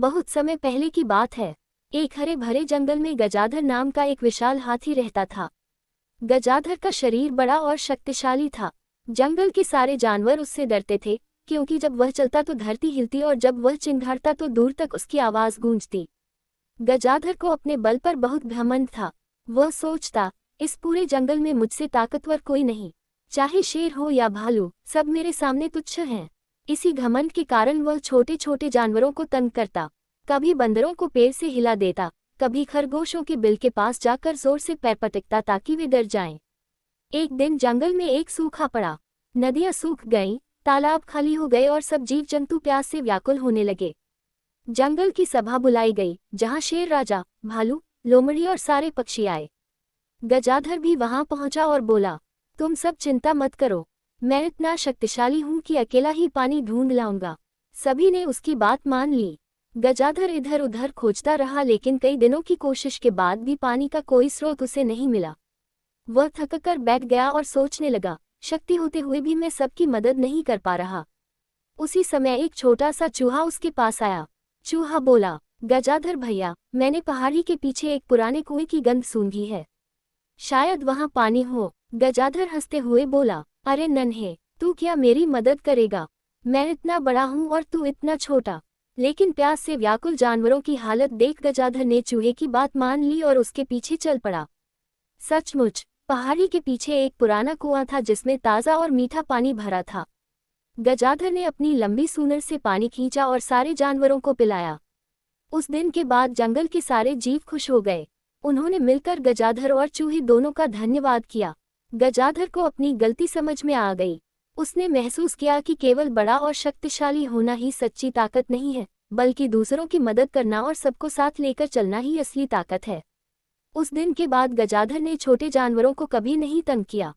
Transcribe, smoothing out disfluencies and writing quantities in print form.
बहुत समय पहले की बात है। एक हरे भरे जंगल में गजाधर नाम का एक विशाल हाथी रहता था। गजाधर का शरीर बड़ा और शक्तिशाली था। जंगल के सारे जानवर उससे डरते थे, क्योंकि जब वह चलता तो धरती हिलती और जब वह चिंघाड़ता तो दूर तक उसकी आवाज गूंजती। गजाधर को अपने बल पर बहुत घमंड था। वह सोचता, इस पूरे जंगल में मुझसे ताकतवर कोई नहीं। चाहे शेर हो या भालू, सब मेरे सामने तुच्छ हैं। इसी घमंड के कारण वह छोटे छोटे जानवरों को तंग करता। कभी बंदरों को पेड़ से हिला देता, कभी खरगोशों के बिल के पास जाकर जोर से पैर पटकता ताकि वे डर जाएं। एक दिन जंगल में एक सूखा पड़ा। नदियां सूख गईं, तालाब खाली हो गए और सब जीव जंतु प्यास से व्याकुल होने लगे। जंगल की सभा बुलाई गई, जहां शेर राजा, भालू, लोमड़ी और सारे पक्षी आए। गजाधर भी वहां पहुंचा और बोला, तुम सब चिंता मत करो, मैं इतना शक्तिशाली हूं कि अकेला ही पानी ढूंढ लाऊंगा। सभी ने उसकी बात मान ली। गजाधर इधर उधर खोजता रहा, लेकिन कई दिनों की कोशिश के बाद भी पानी का कोई स्रोत उसे नहीं मिला। वह थककर बैठ गया और सोचने लगा, शक्ति होते हुए भी मैं सबकी मदद नहीं कर पा रहा। उसी समय एक छोटा सा चूहा उसके पास आया। चूहा बोला, गजाधर भैया, मैंने पहाड़ी के पीछे एक पुराने कुएं की गंध सूंघी है। शायद वहां पानी हो। गजाधर हंसते हुए बोला, अरे नन्हे, तू क्या मेरी मदद करेगा? मैं इतना बड़ा हूं और तू इतना छोटा। लेकिन प्यास से व्याकुल जानवरों की हालत देख गजाधर ने चूहे की बात मान ली और उसके पीछे चल पड़ा। सचमुच पहाड़ी के पीछे एक पुराना कुआं था जिसमें ताज़ा और मीठा पानी भरा था। गजाधर ने अपनी लंबी सूंड से पानी खींचा और सारे जानवरों को पिलाया। उस दिन के बाद जंगल के सारे जीव खुश हो गए। उन्होंने मिलकर गजाधर और चूहे दोनों का धन्यवाद किया। गजाधर को अपनी गलती समझ में आ गई। उसने महसूस किया कि केवल बड़ा और शक्तिशाली होना ही सच्ची ताकत नहीं है, बल्कि दूसरों की मदद करना और सबको साथ लेकर चलना ही असली ताकत है। उस दिन के बाद गजाधर ने छोटे जानवरों को कभी नहीं तंग किया।